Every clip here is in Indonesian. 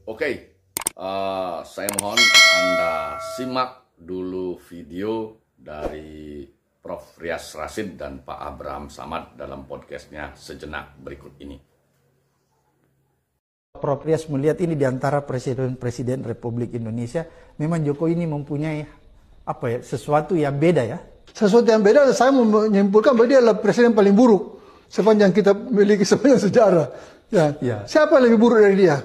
Oke, saya mohon Anda simak dulu video dari Prof. Rias Rasid dan Pak Abraham Samad dalam podcastnya sejenak berikut ini. Prof. Rias melihat ini di antara presiden-presiden Republik Indonesia, memang Jokowi ini mempunyai sesuatu yang beda ya? Sesuatu yang beda, saya menyimpulkan bahwa dia adalah presiden paling buruk sepanjang kita miliki sepanjang sejarah. Ya. Siapa yang lebih buruk dari dia?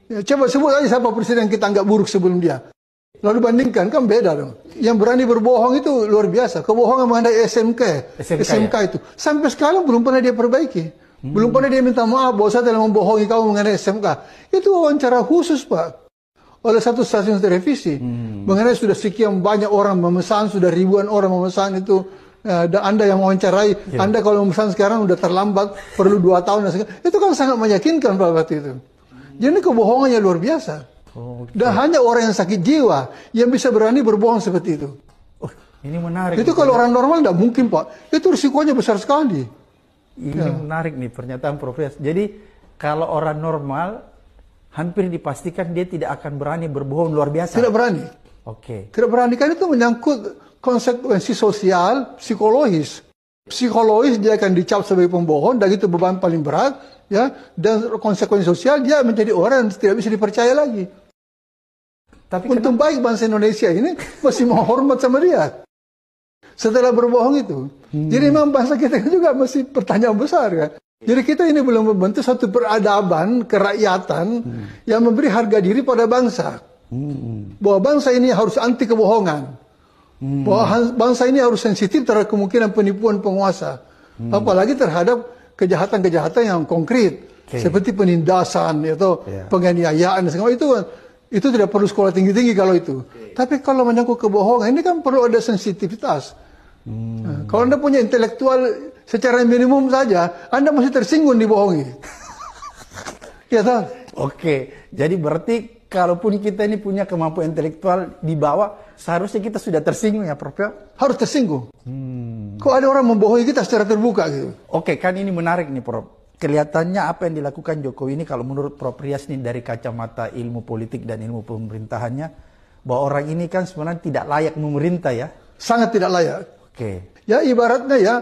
Ya, coba sebut aja siapa presiden yang kita anggap buruk sebelum dia. Lalu bandingkan, kan beda dong. Yang berani berbohong itu luar biasa. Kebohongan mengenai SMK itu. Sampai sekarang belum pernah dia perbaiki. Belum pernah dia minta maaf bahwa saya telah membohongi kamu mengenai SMK. Itu wawancara khusus, Pak. Oleh satu stasiun televisi. Mengenai sudah sekian banyak orang memesan, sudah ribuan orang memesan itu. Dan Anda yang mewawancarai, Anda kalau memesan sekarang sudah terlambat, perlu 2 tahun. Itu kan sangat meyakinkan Pak waktu itu. Jadi kebohongannya luar biasa. Dan hanya orang yang sakit jiwa yang bisa berani berbohong seperti itu. Ini menarik. Itu kalau orang normal tidak mungkin, Pak. Itu risikonya besar sekali. Ini menarik nih pernyataan Prof. Rias. Jadi kalau orang normal hampir dipastikan dia tidak akan berani berbohong luar biasa. Tidak berani. Tidak berani, kan itu menyangkut konsekuensi sosial, psikologis. Psikologis dia akan dicap sebagai pembohong, dan itu beban paling berat, ya. Dan konsekuensi sosial dia menjadi orang yang tidak bisa dipercaya lagi. Tapi untung baik bangsa Indonesia ini masih mau hormat sama dia setelah berbohong itu. Jadi memang bangsa kita juga masih pertanyaan besar kan. Jadi kita ini belum membentuk satu peradaban kerakyatan yang memberi harga diri pada bangsa. Bahwa bangsa ini harus anti kebohongan. Bahwa bangsa ini harus sensitif terhadap kemungkinan penipuan penguasa. Apalagi terhadap kejahatan-kejahatan yang konkret. Seperti penindasan, atau penganiayaan. Itu tidak perlu sekolah tinggi-tinggi kalau itu. Tapi kalau menyangkut kebohongan, ini kan perlu ada sensitivitas. Kalau Anda punya intelektual secara minimum saja, Anda masih tersinggung dibohongi. Ya tahu? Oke, jadi berarti kalaupun kita ini punya kemampuan intelektual di bawah, seharusnya kita sudah tersinggung ya Prof. Harus tersinggung. Kok ada orang membohongi kita secara terbuka gitu? Oke, kan ini menarik nih Prof. Kelihatannya apa yang dilakukan Jokowi ini kalau menurut Prof. Rias nih dari kacamata ilmu politik dan ilmu pemerintahannya, bahwa orang ini kan sebenarnya tidak layak memerintah ya? Sangat tidak layak. Ya ibaratnya ya,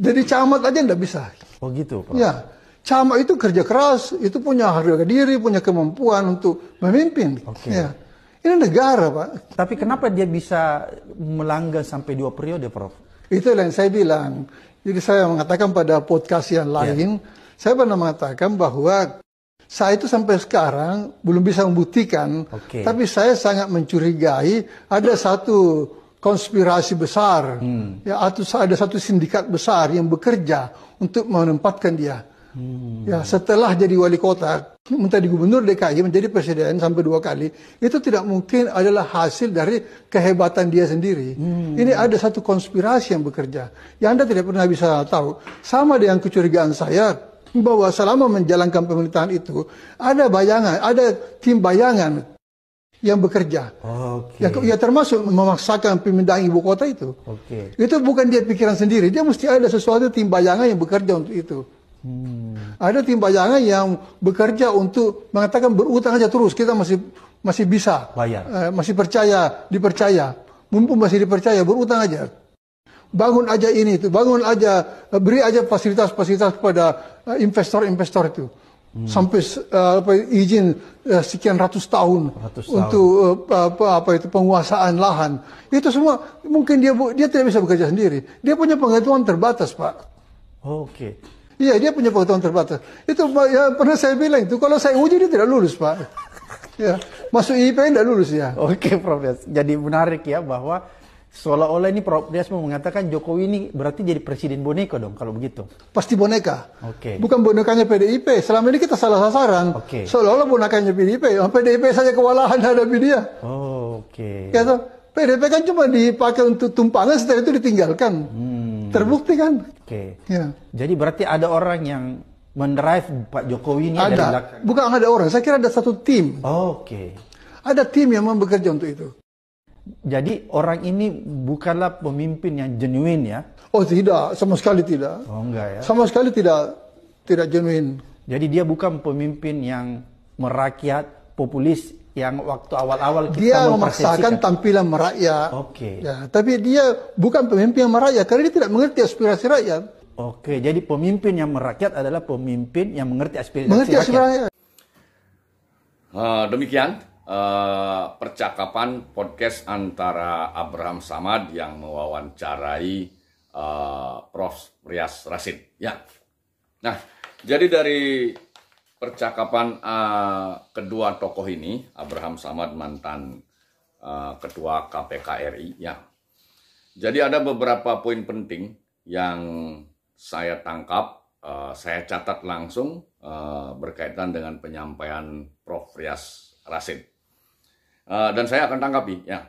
jadi camat aja tidak bisa. Oh gitu Prof. Ya, camat itu kerja keras, itu punya harga diri, punya kemampuan untuk memimpin. Ya. Ini negara Pak. Tapi kenapa dia bisa melanggar sampai 2 periode Prof? Itu yang saya bilang. Jadi saya mengatakan pada podcast yang lain, saya pernah mengatakan bahwa saya itu sampai sekarang belum bisa membuktikan, tapi saya sangat mencurigai ada satu konspirasi besar, ya, atau ada satu sindikat besar yang bekerja untuk menempatkan dia. Ya, setelah jadi wali kota, menjadi gubernur DKI, menjadi presiden sampai 2 kali, itu tidak mungkin adalah hasil dari kehebatan dia sendiri. Ini ada satu konspirasi yang bekerja, yang Anda tidak pernah bisa tahu. Sama dengan kecurigaan saya, bahwa selama menjalankan pemerintahan itu, ada bayangan, ada tim bayangan yang bekerja. Ya termasuk memaksakan pemindahan ibu kota itu. Itu bukan dia pikiran sendiri, dia mesti ada sesuatu tim bayangan yang bekerja untuk itu. Ada tim bayangan yang bekerja untuk mengatakan berutang aja terus, kita masih bisa bayar, masih dipercaya, mumpung masih dipercaya, berutang aja, bangun aja ini itu, bangun aja, beri aja fasilitas-fasilitas kepada investor-investor itu, sampai izin sekian ratus tahun untuk penguasaan lahan. Itu semua mungkin dia tidak bisa bekerja sendiri, dia punya pengetahuan terbatas Pak. Iya, dia punya pengetahuan terbatas. Itu ya, pernah saya bilang itu, kalau saya uji dia tidak lulus Pak. Ya, masuk IPN tidak lulus ya. Prof. Rias. Jadi menarik ya bahwa seolah-olah ini Prof. Rias mau mengatakan Jokowi ini berarti jadi presiden boneka dong kalau begitu. Pasti boneka. Bukan bonekanya PDIP. Selama ini kita salah sasaran. Seolah-olah bonekanya PDIP. PDIP saja kewalahan hadapi dia. Ya, PDIP kan cuma dipakai untuk tumpangan, setelah itu ditinggalkan. Terbukti kan? Ya. Jadi berarti ada orang yang mendrive Pak Jokowi ini dari belakang? Bukan ada orang, saya kira ada satu tim. Ada tim yang memang bekerja untuk itu. Jadi orang ini bukanlah pemimpin yang genuine ya? Oh tidak, sama sekali tidak. Oh enggak ya? Sama sekali tidak genuine. Jadi dia bukan pemimpin yang merakyat, populis yang waktu awal-awal kita dia memaksakan tampilan merakyat. Oke. Ya, tapi dia bukan pemimpin yang merakyat karena dia tidak mengerti aspirasi rakyat. Oke, jadi pemimpin yang merakyat adalah pemimpin yang mengerti aspirasi rakyat. Demikian percakapan podcast antara Abraham Samad yang mewawancarai Prof. Rias Rasid. Ya. Nah, jadi dari percakapan kedua tokoh ini, Abraham Samad mantan ketua KPK RI, ya. Jadi ada beberapa poin penting yang saya tangkap, saya catat langsung berkaitan dengan penyampaian Prof. Rias Rasid. Dan saya akan tanggapi, ya.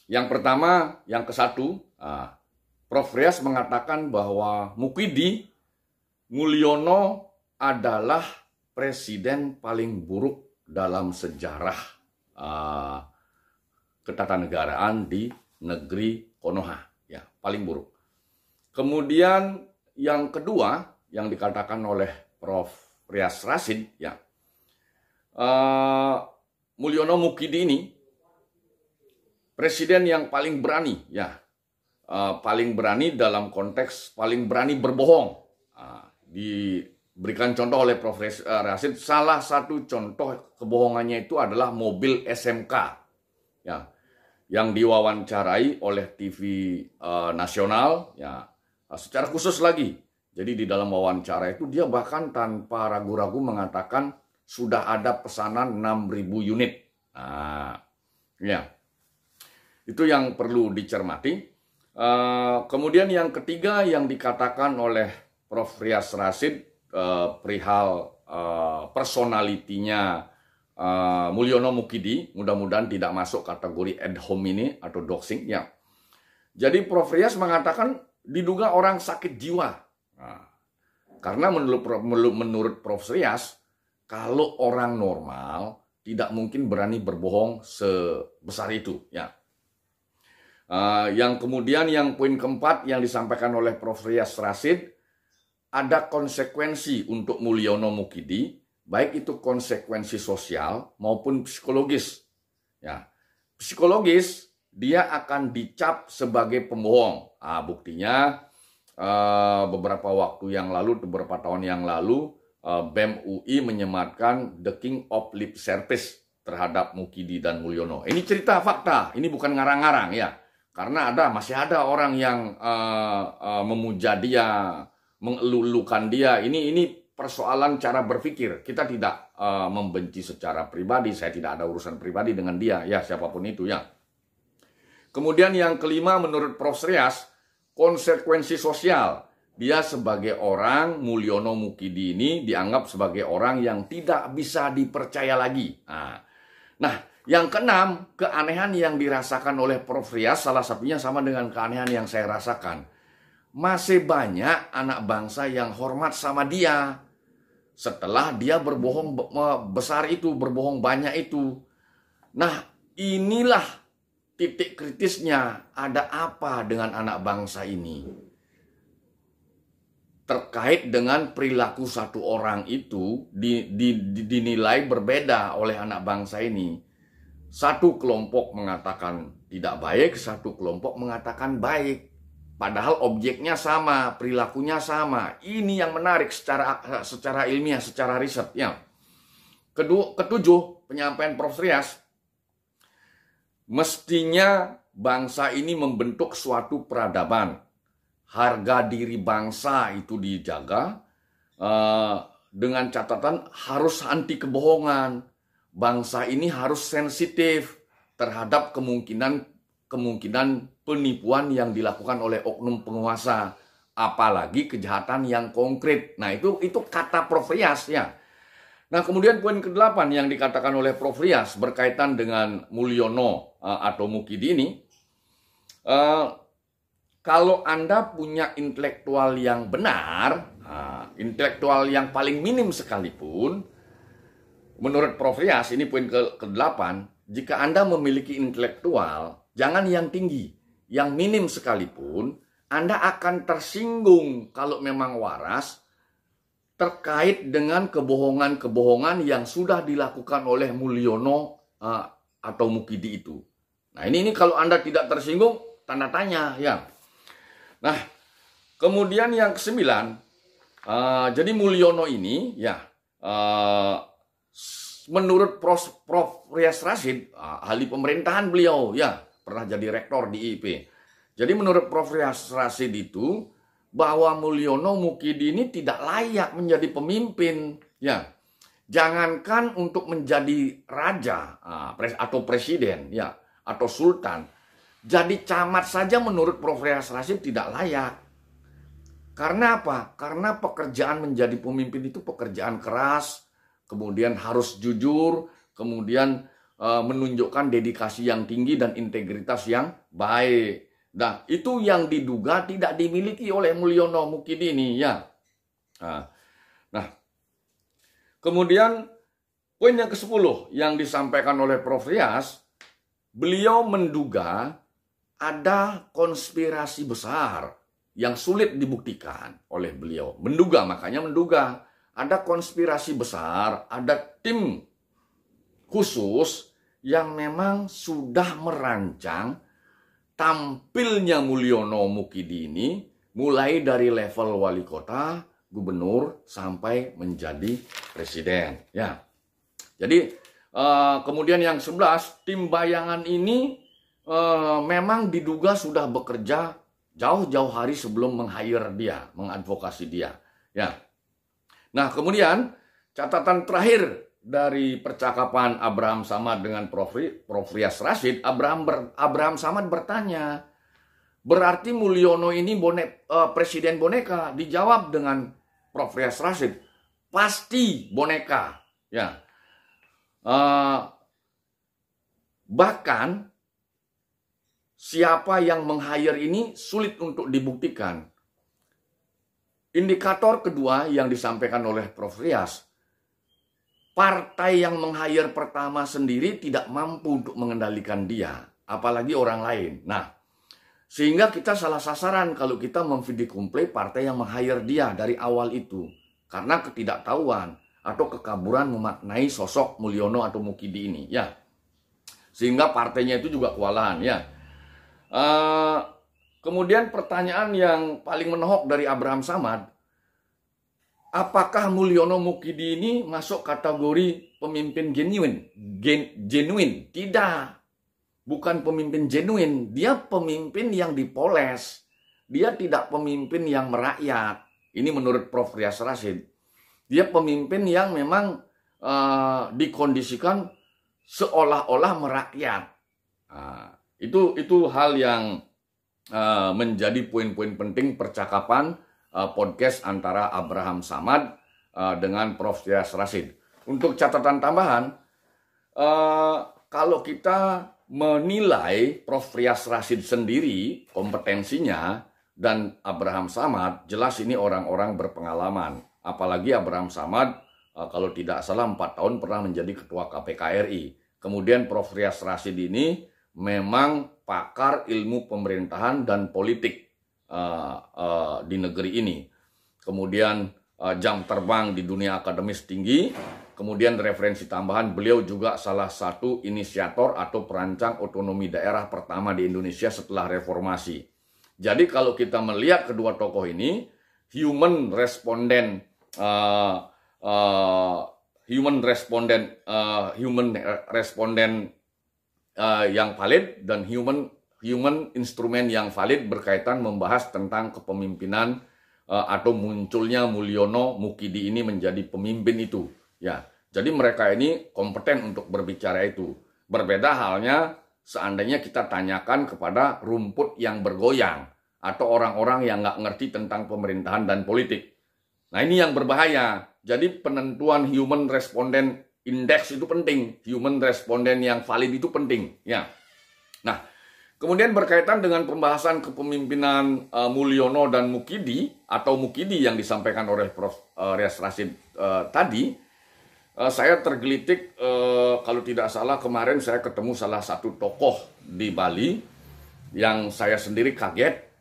Yang pertama, yang ke-1, Prof. Rias mengatakan bahwa Mukidi Mulyono adalah presiden paling buruk dalam sejarah ketatanegaraan di negeri Konoha, ya, paling buruk. Kemudian yang kedua yang dikatakan oleh Prof. Rias Rasid, ya, Mulyono Mukidi ini presiden yang paling berani, ya, paling berani dalam konteks paling berani berbohong. Diberikan contoh oleh Prof. Rasid, salah satu contoh kebohongannya itu adalah mobil SMK, ya, yang diwawancarai oleh TV nasional, ya, secara khusus lagi. Jadi di dalam wawancara itu dia bahkan tanpa ragu-ragu mengatakan sudah ada pesanan 6.000 unit. Nah, ya, itu yang perlu dicermati. Kemudian yang ketiga yang dikatakan oleh Prof. Rias Rasid perihal personalitinya Mulyono Mukidi, mudah-mudahan tidak masuk kategori ad hominem atau doxing, ya. Jadi Prof. Rias mengatakan diduga orang sakit jiwa. Nah, karena menurut Prof. Rias, kalau orang normal tidak mungkin berani berbohong sebesar itu, ya. Yang kemudian yang poin keempat yang disampaikan oleh Prof. Rias Rasid, ada konsekuensi untuk Mulyono Mukidi, baik itu konsekuensi sosial maupun psikologis. Ya, psikologis dia akan dicap sebagai pembohong. Buktinya beberapa waktu yang lalu, beberapa tahun yang lalu, BEM UI menyematkan the king of lip service terhadap Mukidi dan Mulyono. Ini cerita fakta, ini bukan ngarang-ngarang, ya. Karena masih ada orang yang memuja dia, mengelulukan dia. Ini persoalan cara berpikir. Kita tidak membenci secara pribadi. Saya tidak ada urusan pribadi dengan dia, ya, siapapun itu, ya. Kemudian yang kelima, menurut Prof. Rias, konsekuensi sosial. Dia sebagai orang, Mulyono Mukidi ini dianggap sebagai orang yang tidak bisa dipercaya lagi. Nah, yang keenam, keanehan yang dirasakan oleh Prof. Rias, salah satunya sama dengan keanehan yang saya rasakan. Masih banyak anak bangsa yang hormat sama dia setelah dia berbohong besar itu, berbohong banyak itu. Nah, inilah titik kritisnya. Ada apa dengan anak bangsa ini? Terkait dengan perilaku satu orang itu dinilai berbeda oleh anak bangsa ini. Satu kelompok mengatakan tidak baik, satu kelompok mengatakan baik. Padahal objeknya sama, perilakunya sama. Ini yang menarik secara ilmiah, secara riset, ya. Ketujuh, penyampaian Prof. Rias, mestinya bangsa ini membentuk suatu peradaban. Harga diri bangsa itu dijaga dengan catatan harus anti kebohongan. Bangsa ini harus sensitif terhadap kemungkinan penipuan yang dilakukan oleh oknum penguasa, apalagi kejahatan yang konkret. Nah, itu kata Prof. Rias, ya. Nah, kemudian poin ke-8 yang dikatakan oleh Prof. Rias berkaitan dengan Mulyono atau Mukidi ini, kalau Anda punya intelektual yang benar, intelektual yang paling minim sekalipun, menurut Prof. Rias, ini poin ke-8, jika Anda memiliki intelektual, jangan yang tinggi, yang minim sekalipun, Anda akan tersinggung kalau memang waras terkait dengan kebohongan-kebohongan yang sudah dilakukan oleh Mulyono atau Mukidi itu. Nah, ini kalau Anda tidak tersinggung, tanda tanya ya. Nah, kemudian yang ke-9, jadi Mulyono ini ya, menurut Prof. Rias Rasyid, ahli pemerintahan beliau ya, pernah jadi rektor di IIP. Jadi menurut Prof. Rias Rasyid itu, bahwa Mulyono Mukidi ini tidak layak menjadi pemimpin ya. Jangankan untuk menjadi raja atau presiden ya, atau sultan, jadi camat saja menurut Prof. Rias Rasyid tidak layak. Karena apa? Karena pekerjaan menjadi pemimpin itu pekerjaan keras, kemudian harus jujur, kemudian menunjukkan dedikasi yang tinggi dan integritas yang baik. Nah, itu yang diduga tidak dimiliki oleh Mulyono Mukidi ini ya. Nah, kemudian poin yang ke-10 yang disampaikan oleh Prof. Rias, beliau menduga ada konspirasi besar yang sulit dibuktikan oleh beliau. Makanya menduga ada konspirasi besar, ada tim khusus yang memang sudah merancang tampilnya Mulyono Mukidi ini mulai dari level wali kota, gubernur, sampai menjadi presiden. Ya, jadi kemudian yang 11, tim bayangan ini memang diduga sudah bekerja jauh-jauh hari sebelum meng-hire dia, mengadvokasi dia. Ya. Nah, kemudian catatan terakhir dari percakapan Abraham Samad dengan Prof. Rias Rasyid, Abraham Samad bertanya, berarti Mulyono ini presiden boneka? Dijawab dengan Prof. Rias Rasyid, pasti boneka. Ya, bahkan siapa yang meng-hire ini sulit untuk dibuktikan. Indikator kedua yang disampaikan oleh Prof. Rias, partai yang meng-hire pertama sendiri tidak mampu untuk mengendalikan dia, apalagi orang lain. Nah, sehingga kita salah sasaran kalau kita memvideokomplay partai yang meng-hire dia dari awal itu, karena ketidaktahuan atau kekaburan memaknai sosok Mulyono atau Mukidi ini, ya. Sehingga partainya itu juga kewalahan, ya. Kemudian pertanyaan yang paling menohok dari Abraham Samad, apakah Mulyono Mukidi ini masuk kategori pemimpin genuine? Tidak. Bukan pemimpin genuine. Dia pemimpin yang dipoles. Dia tidak pemimpin yang merakyat. Ini menurut Prof. Rias Rasyid. Dia pemimpin yang memang dikondisikan seolah-olah merakyat. Itu hal yang menjadi poin-poin penting percakapan podcast antara Abraham Samad dengan Prof. Rias Rasyid. Untuk catatan tambahan, kalau kita menilai Prof. Rias Rasyid sendiri kompetensinya dan Abraham Samad, jelas ini orang-orang berpengalaman. Apalagi Abraham Samad, kalau tidak salah 4 tahun pernah menjadi Ketua KPK RI. Kemudian Prof. Rias Rasyid ini memang pakar ilmu pemerintahan dan politik di negeri ini. Kemudian jam terbang di dunia akademis tinggi. Kemudian referensi tambahan, beliau juga salah satu inisiator atau perancang otonomi daerah pertama di Indonesia setelah reformasi. Jadi kalau kita melihat kedua tokoh ini, human responden yang valid dan human instrumen yang valid berkaitan membahas tentang kepemimpinan atau munculnya Mulyono Mukidi ini menjadi pemimpin itu. Ya, jadi mereka ini kompeten untuk berbicara itu. Berbeda halnya seandainya kita tanyakan kepada rumput yang bergoyang atau orang-orang yang nggak ngerti tentang pemerintahan dan politik. Nah, ini yang berbahaya. Jadi penentuan human respondent index itu penting. Human respondent yang valid itu penting. Ya. Nah, kemudian berkaitan dengan pembahasan kepemimpinan Mulyono dan Mukidi atau Mukidi yang disampaikan oleh Prof. Rias Rasyid tadi, saya tergelitik kalau tidak salah kemarin saya ketemu salah satu tokoh di Bali yang saya sendiri kaget.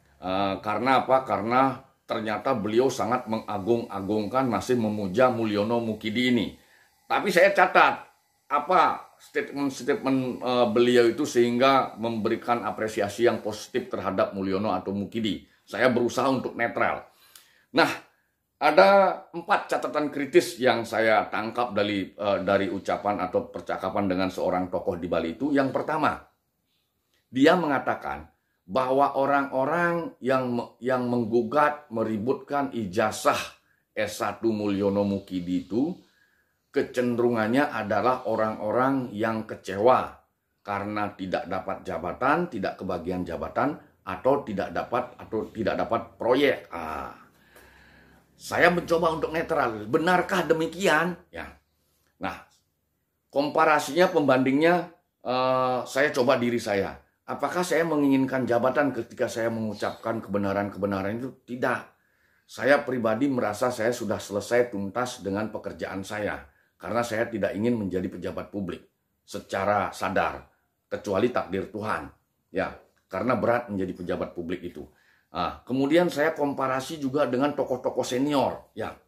Karena apa? Karena ternyata beliau sangat mengagung-agungkan, masih memuja Mulyono Mukidi ini. Tapi saya catat apa statement-statement beliau itu sehingga memberikan apresiasi yang positif terhadap Mulyono atau Mukidi. Saya berusaha untuk netral. Nah, ada 4 catatan kritis yang saya tangkap dari ucapan atau percakapan dengan seorang tokoh di Bali itu. Yang pertama, dia mengatakan bahwa orang-orang yang menggugat, meributkan ijazah S1 Mulyono Mukidi itu kecenderungannya adalah orang-orang yang kecewa karena tidak dapat jabatan, tidak kebagian jabatan, atau tidak dapat proyek. Saya mencoba untuk netral. Benarkah demikian? Ya. Nah, komparasinya, pembandingnya, saya coba diri saya. Apakah saya menginginkan jabatan ketika saya mengucapkan kebenaran-kebenaran itu? Tidak. Saya pribadi merasa saya sudah selesai tuntas dengan pekerjaan saya. Karena saya tidak ingin menjadi pejabat publik secara sadar. Kecuali takdir Tuhan. Ya, karena berat menjadi pejabat publik itu. Kemudian saya komparasi juga dengan tokoh-tokoh senior. Ya,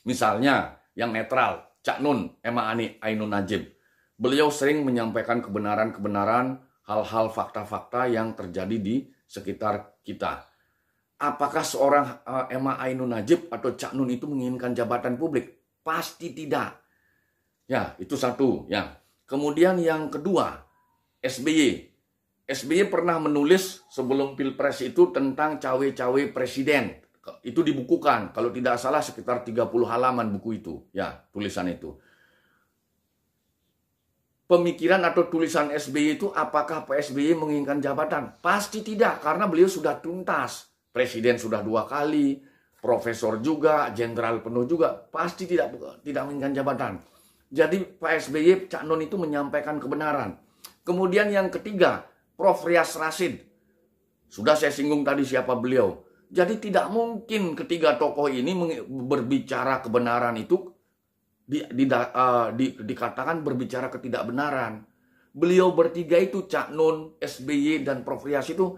misalnya yang netral, Cak Nun, Ema Ainun Najib. Beliau sering menyampaikan kebenaran-kebenaran, hal-hal fakta-fakta yang terjadi di sekitar kita. Apakah seorang Ema Ainun Najib atau Cak Nun itu menginginkan jabatan publik? Pasti tidak. Ya, itu satu. Ya. Kemudian yang kedua, SBY. SBY pernah menulis sebelum Pilpres itu tentang cawe-cawe presiden. Itu dibukukan. Kalau tidak salah sekitar 30 halaman buku itu. Ya, tulisan itu. Pemikiran atau tulisan SBY itu apakah Pak SBY menginginkan jabatan? Pasti tidak, karena beliau sudah tuntas. Presiden sudah 2 kali, profesor juga, jenderal penuh juga. Pasti tidak menginginkan jabatan. Jadi Pak SBY, Cak Nun itu menyampaikan kebenaran. Kemudian yang ketiga, Prof. Rias Rasid. Sudah saya singgung tadi siapa beliau. Jadi tidak mungkin ketiga tokoh ini berbicara kebenaran itu dikatakan berbicara ketidakbenaran. Beliau bertiga itu, Cak Nun, SBY, dan Prof. Rias itu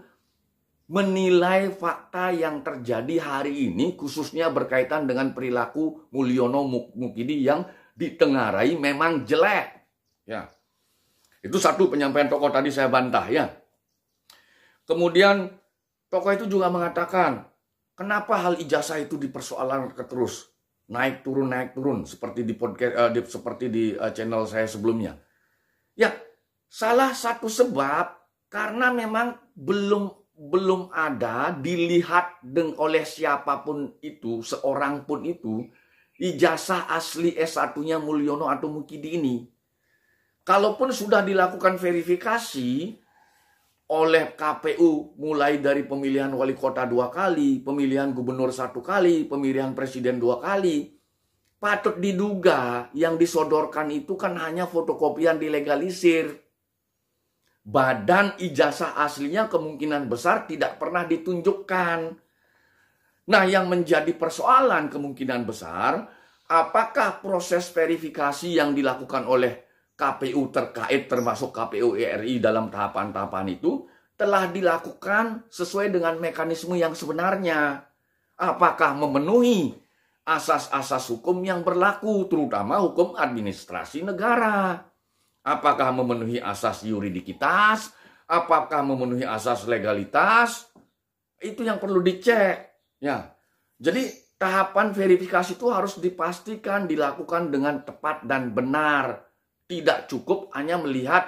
menilai fakta yang terjadi hari ini, khususnya berkaitan dengan perilaku Mulyono Mukidi yang ditengarai memang jelek. Ya. Itu satu penyampaian tokoh tadi saya bantah ya. Kemudian tokoh itu juga mengatakan, kenapa hal ijazah itu dipersoalkan terus, naik turun seperti di podcast, seperti di channel saya sebelumnya. Ya, salah satu sebab karena memang belum ada dilihat oleh siapapun itu, seorang pun itu, ijazah asli S1-nya Mulyono atau Mukidi ini. Kalaupun sudah dilakukan verifikasi oleh KPU mulai dari pemilihan wali kota 2 kali, pemilihan gubernur 1 kali, pemilihan presiden 2 kali, patut diduga yang disodorkan itu kan hanya fotokopian dilegalisir. Badan ijazah aslinya kemungkinan besar tidak pernah ditunjukkan. Nah, yang menjadi persoalan kemungkinan besar, apakah proses verifikasi yang dilakukan oleh KPU terkait termasuk KPU RI dalam tahapan-tahapan itu telah dilakukan sesuai dengan mekanisme yang sebenarnya. Apakah memenuhi asas-asas hukum yang berlaku, terutama hukum administrasi negara? Apakah memenuhi asas yuridikitas? Apakah memenuhi asas legalitas? Itu yang perlu dicek. Ya, jadi tahapan verifikasi itu harus dipastikan dilakukan dengan tepat dan benar. Tidak cukup hanya melihat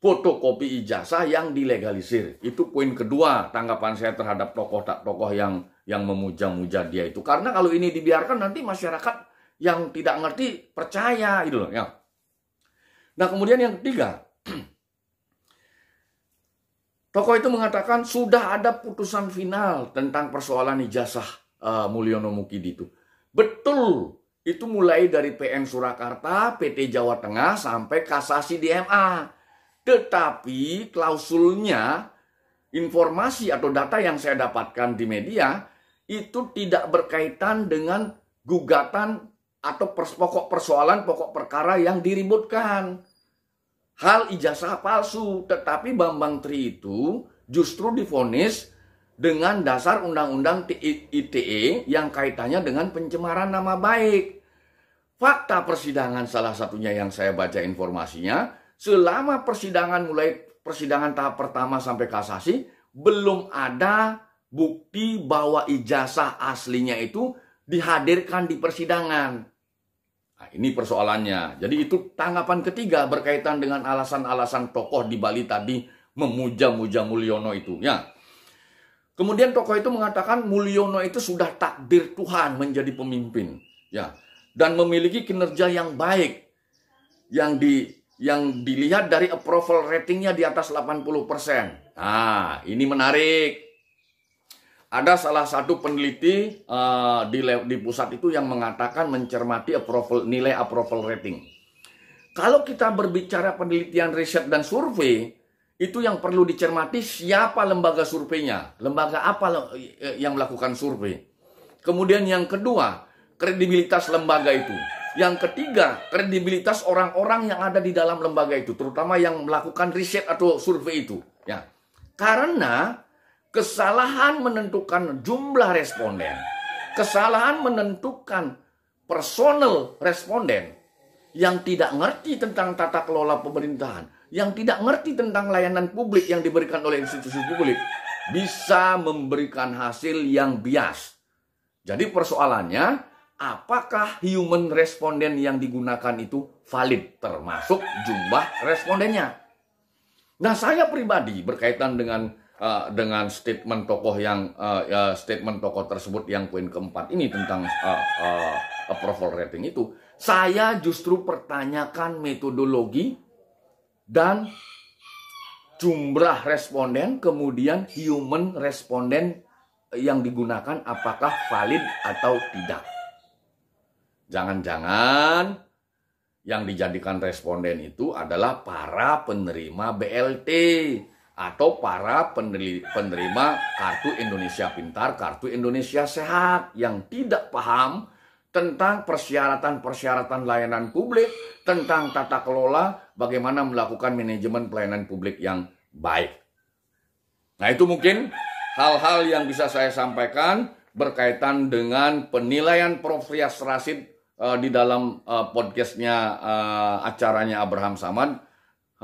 fotokopi ijazah yang dilegalisir. Itu poin kedua tanggapan saya terhadap tokoh yang memuja-muja dia itu. Karena kalau ini dibiarkan nanti masyarakat yang tidak ngerti percaya gitu loh ya. Nah, kemudian yang ketiga, tokoh itu mengatakan sudah ada putusan final tentang persoalan ijazah Mulyono Mukidi itu. Betul. Itu mulai dari PN Surakarta, PT Jawa Tengah, sampai kasasi di MA. Tetapi klausulnya, informasi atau data yang saya dapatkan di media, itu tidak berkaitan dengan gugatan atau pokok persoalan, pokok perkara yang diributkan. Hal ijazah palsu, tetapi Bambang Tri itu justru divonis dengan dasar Undang-Undang ITE yang kaitannya dengan pencemaran nama baik. Fakta persidangan salah satunya yang saya baca informasinya, selama persidangan mulai persidangan tahap pertama sampai kasasi, belum ada bukti bahwa ijazah aslinya itu dihadirkan di persidangan. Nah, ini persoalannya. Jadi itu tanggapan ketiga berkaitan dengan alasan-alasan tokoh di Bali tadi memuja-muja Mulyono itu. Ya. Kemudian tokoh itu mengatakan Mulyono itu sudah takdir Tuhan menjadi pemimpin. Ya. Dan memiliki kinerja yang baik. Yang dilihat dari approval ratingnya di atas 80%. Nah, ini menarik. Ada salah satu peneliti di pusat itu yang mengatakan mencermati nilai approval rating. Kalau kita berbicara penelitian riset dan survei, itu yang perlu dicermati siapa lembaga surveinya, lembaga apa yang melakukan survei. Kemudian yang kedua, kredibilitas lembaga itu. Yang ketiga, kredibilitas orang-orang yang ada di dalam lembaga itu, terutama yang melakukan riset atau survei itu. Ya, karena kesalahan menentukan jumlah responden, kesalahan menentukan personel responden yang tidak ngerti tentang tata kelola pemerintahan, yang tidak ngerti tentang layanan publik yang diberikan oleh institusi publik, bisa memberikan hasil yang bias. Jadi persoalannya, apakah human responden yang digunakan itu valid, termasuk jumlah respondennya? Nah, saya pribadi berkaitan dengan statement tokoh tersebut yang poin keempat ini tentang approval rating itu, saya justru pertanyakan metodologi dan jumlah responden, kemudian human responden yang digunakan apakah valid atau tidak. Jangan-jangan yang dijadikan responden itu adalah para penerima BLT atau para penerima Kartu Indonesia Pintar, Kartu Indonesia Sehat yang tidak paham tentang persyaratan-persyaratan layanan publik, tentang tata kelola, bagaimana melakukan manajemen pelayanan publik yang baik. Nah, itu mungkin hal-hal yang bisa saya sampaikan berkaitan dengan penilaian Prof. Rias Rasid di dalam podcastnya acaranya Abraham Samad,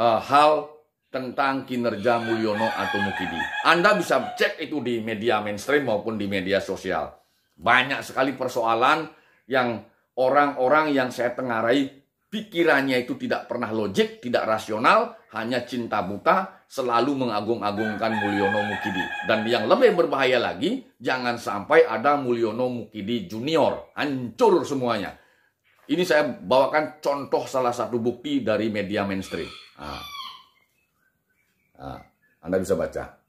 hal tentang kinerja Mulyono atau Mukidi. Anda bisa cek itu di media mainstream maupun di media sosial. Banyak sekali persoalan yang orang-orang yang saya tengarai pikirannya itu tidak pernah logik, tidak rasional, hanya cinta buta, selalu mengagung-agungkan Mulyono Mukidi. Dan yang lebih berbahaya lagi, jangan sampai ada Mulyono Mukidi Junior. Hancur semuanya. Ini saya bawakan contoh salah satu bukti dari media mainstream. Anda bisa baca.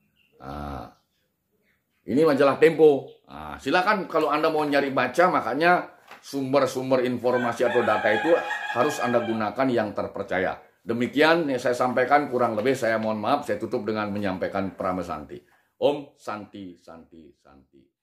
Ini majalah Tempo. Silakan kalau Anda mau nyari baca, makanya sumber-sumber informasi atau data itu harus Anda gunakan yang terpercaya. Demikian yang saya sampaikan, kurang lebih saya mohon maaf, saya tutup dengan menyampaikan Pramesanti. Om Santi Santi Santi.